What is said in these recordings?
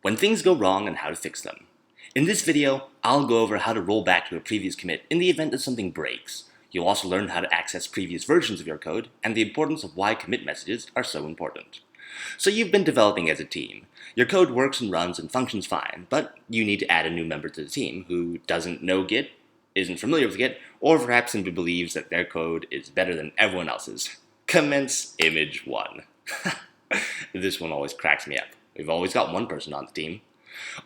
when things go wrong and how to fix them. In this video, I'll go over how to roll back to a previous commit in the event that something breaks. You'll also learn how to access previous versions of your code and the importance of why commit messages are so important. So you've been developing as a team. Your code works and runs and functions fine, but you need to add a new member to the team who doesn't know Git, isn't familiar with Git, or perhaps simply believes that their code is better than everyone else's. Commence image 1. This one always cracks me up. We've always got one person on the team.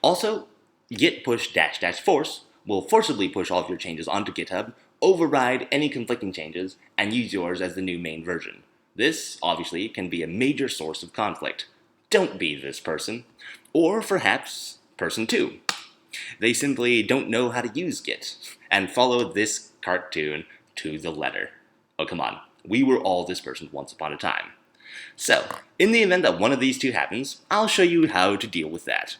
Also, git push -- force will forcibly push all of your changes onto GitHub, override any conflicting changes, and use yours as the new main version. This, obviously, can be a major source of conflict. Don't be this person. Or perhaps person 2. They simply don't know how to use Git and follow this cartoon to the letter. Oh, come on. We were all this person once upon a time. So, in the event that one of these two happens, I'll show you how to deal with that.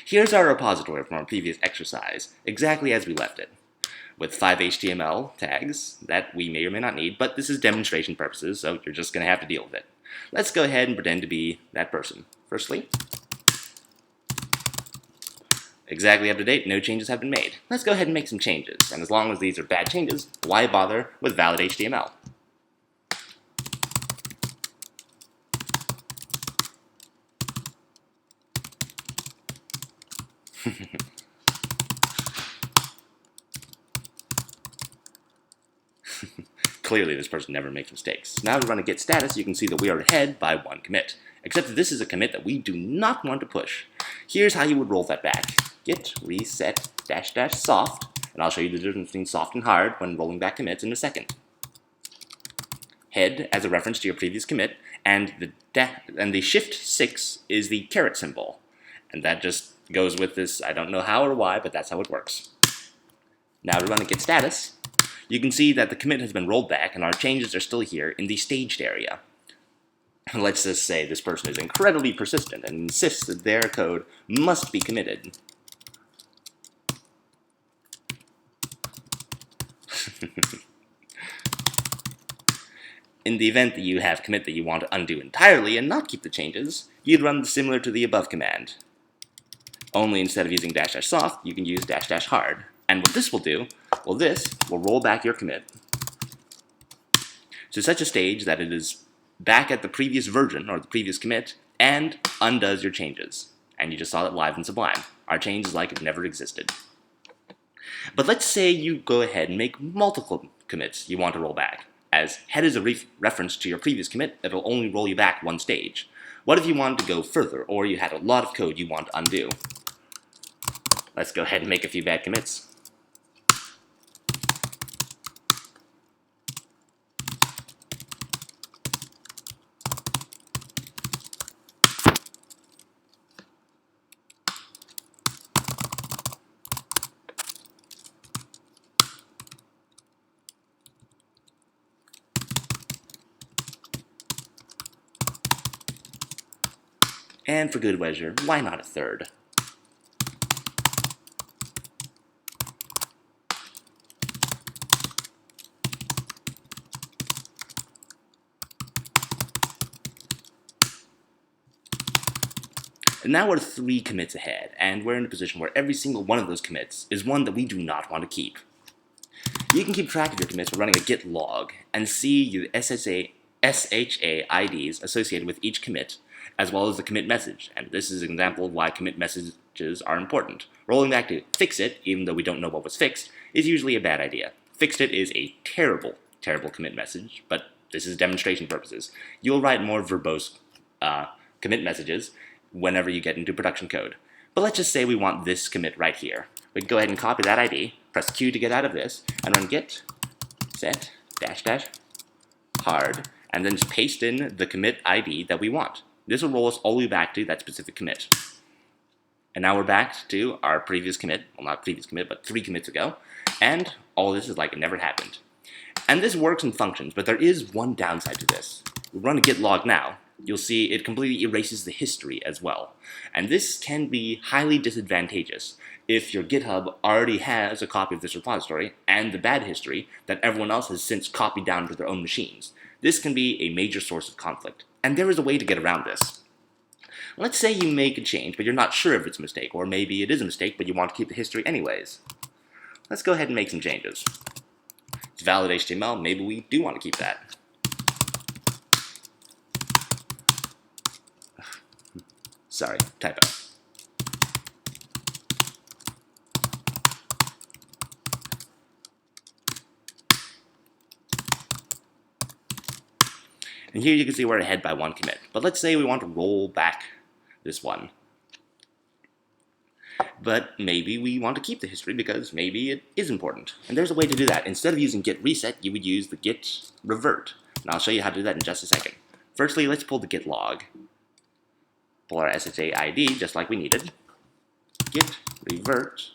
Here's our repository from our previous exercise, exactly as we left it, with 5 HTML tags that we may or may not need, but this is demonstration purposes, so you're just going to have to deal with it. Let's go ahead and pretend to be that person. Firstly, exactly up to date, no changes have been made. Let's go ahead and make some changes, and as long as these are bad changes, why bother with valid HTML? Clearly, this person never makes mistakes. Now we run a git status, you can see that we are ahead by 1 commit. Except that this is a commit that we do not want to push. Here's how you would roll that back. Git reset -- soft, and I'll show you the difference between soft and hard when rolling back commits in a second. Head as a reference to your previous commit, and the shift 6 is the caret symbol. And that just goes with this, I don't know how or why, but that's how it works. Now to run a git status, you can see that the commit has been rolled back and our changes are still here in the staged area. Let's just say this person is incredibly persistent and insists that their code must be committed. In the event that you have commit that you want to undo entirely and not keep the changes, you'd run similar to the above command. Only instead of using -- soft, you can use -- hard. And what this will do, well, this will roll back your commit to such a stage that it is back at the previous version, or the previous commit, and undoes your changes. And you just saw it live in Sublime. Our change is like it never existed. But let's say you go ahead and make multiple commits you want to roll back. As head is a reference to your previous commit, it'll only roll you back one stage. What if you wanted to go further, or you had a lot of code you want to undo? Let's go ahead and make a few bad commits. And for good measure, why not a third? And now we're 3 commits ahead, and we're in a position where every single one of those commits is one that we do not want to keep. You can keep track of your commits by running a git log and see the SHA IDs associated with each commit, as well as the commit message, and this is an example of why commit messages are important. Rolling back to fix it, even though we don't know what was fixed, is usually a bad idea. Fixed it is a terrible, terrible commit message, but this is demonstration purposes. You'll write more verbose commit messages whenever you get into production code. But let's just say we want this commit right here. We can go ahead and copy that ID, press Q to get out of this, and run git set -- hard, and then just paste in the commit ID that we want. This will roll us all the way back to that specific commit. And now we're back to our previous commit, well, not previous commit, but 3 commits ago, and all this is like it never happened. And this works and functions, but there is one downside to this. We run a git log now, you'll see it completely erases the history as well. And this can be highly disadvantageous if your GitHub already has a copy of this repository and the bad history that everyone else has since copied down to their own machines. This can be a major source of conflict, and there is a way to get around this. Let's say you make a change, but you're not sure if it's a mistake, or maybe it is a mistake, but you want to keep the history anyways. Let's go ahead and make some changes. It's valid HTML, maybe we do want to keep that. Sorry, typo. And here you can see we're ahead by one commit. But let's say we want to roll back this one. But maybe we want to keep the history because maybe it is important. And there's a way to do that. Instead of using git reset, you would use the git revert. And I'll show you how to do that in just a second. Firstly, let's pull the git log. Pull our SHA ID just like we needed. Git revert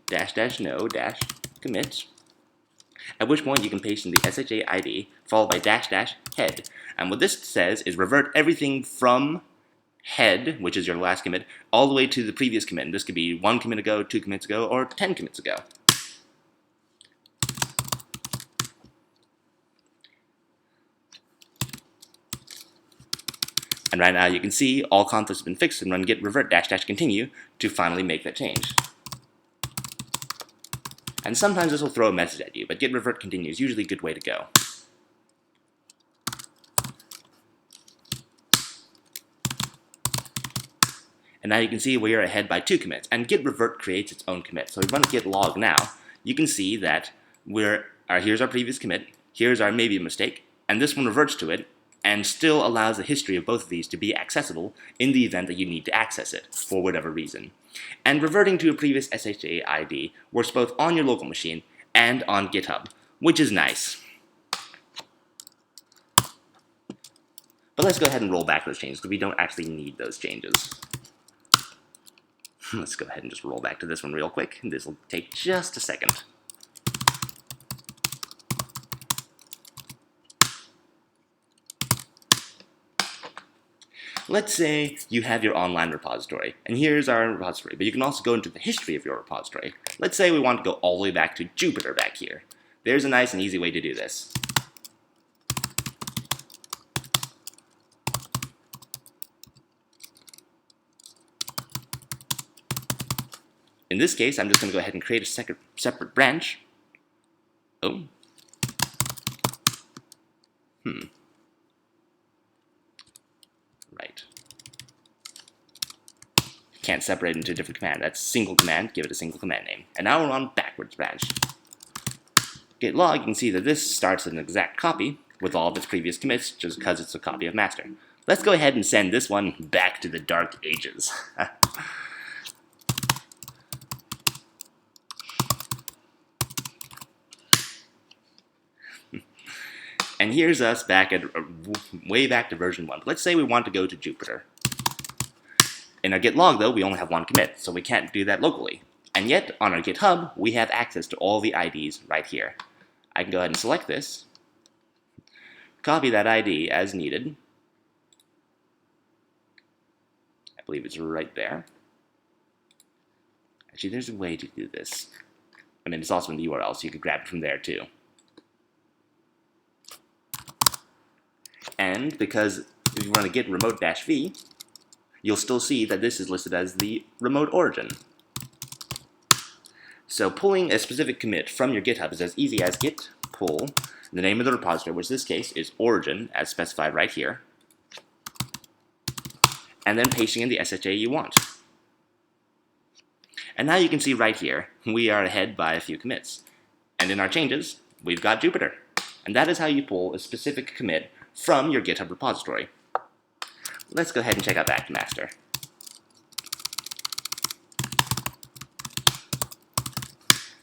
--no -commit. At which point you can paste in the SHA ID followed by --head. And what this says is revert everything from head, which is your last commit, all the way to the previous commit. And this could be 1 commit ago, 2 commits ago, or 10 commits ago. And right now you can see all conflicts have been fixed and run git revert --continue to finally make that change. And sometimes this will throw a message at you, but git revert continue is usually a good way to go. And now you can see we are ahead by 2 commits, and git revert creates its own commit. So if we run git log now, you can see that here's our previous commit, here's our maybe a mistake, and this one reverts to it, and still allows the history of both of these to be accessible in the event that you need to access it, for whatever reason. And reverting to a previous SHA ID works both on your local machine and on GitHub, which is nice. But let's go ahead and roll back those changes, because we don't actually need those changes. Let's go ahead and just roll back to this one real quick. This will take just a second. Let's say you have your online repository, and here's our repository, but you can also go into the history of your repository. Let's say we want to go all the way back to Jupyter back here. There's a nice and easy way to do this. In this case, I'm just going to go ahead and create a separate branch. Oh. Right. Can't separate into a different command. That's single command, give it a single command name. And now we're on backwards branch. Git log, you can see that this starts an exact copy with all of its previous commits, just because it's a copy of master. Let's go ahead and send this one back to the dark ages. And here's us back at way back to version 1. Let's say we want to go to Jupyter. In our git log, though, we only have one commit, so we can't do that locally. And yet, on our GitHub, we have access to all the IDs right here. I can go ahead and select this, copy that ID as needed. I believe it's right there. Actually, there's a way to do this. I mean, it's also in the URL, so you could grab it from there, too. And because if you run a git remote -v, you'll still see that this is listed as the remote origin. So pulling a specific commit from your GitHub is as easy as git pull the name of the repository, which in this case is origin, as specified right here, and then pasting in the SHA you want. And now you can see right here, we are ahead by a few commits. And in our changes, we've got Jupyter. And that is how you pull a specific commit from your GitHub repository. Let's go ahead and check out back to master.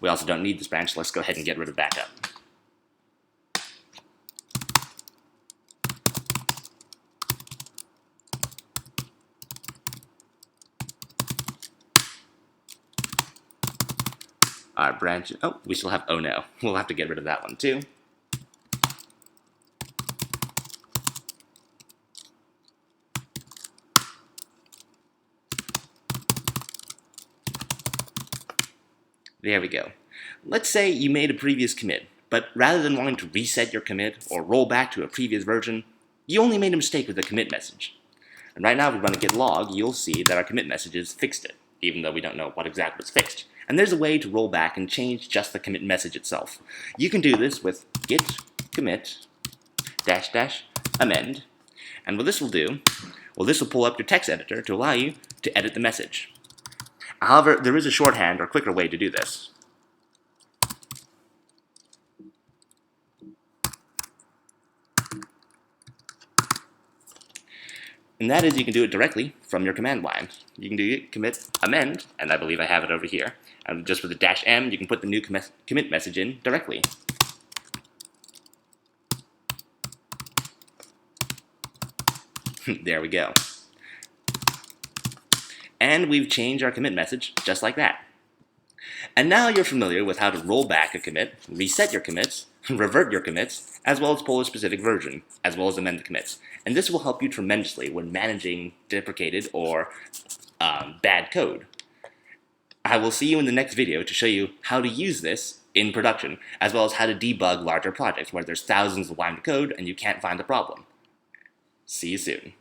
We also don't need this branch, so let's go ahead and get rid of backup. Our branch, oh, we still have oh no. We'll have to get rid of that one too. There we go. Let's say you made a previous commit, but rather than wanting to reset your commit or roll back to a previous version, you only made a mistake with the commit message. And right now, if we run a git log, you'll see that our commit messages fixed it, even though we don't know what exactly was fixed. And there's a way to roll back and change just the commit message itself. You can do this with git commit -- amend. And what this will do, well, this will pull up your text editor to allow you to edit the message. However, there is a shorthand or quicker way to do this. And that is, you can do it directly from your command line. You can do git commit amend, and I believe I have it over here. And just with the -m, you can put the new commit message in directly. There we go. And we've changed our commit message just like that. And now you're familiar with how to roll back a commit, reset your commits, revert your commits, as well as pull a specific version, as well as amend the commits. And this will help you tremendously when managing deprecated or bad code. I will see you in the next video to show you how to use this in production, as well as how to debug larger projects where there's thousands of lines of code and you can't find the problem. See you soon.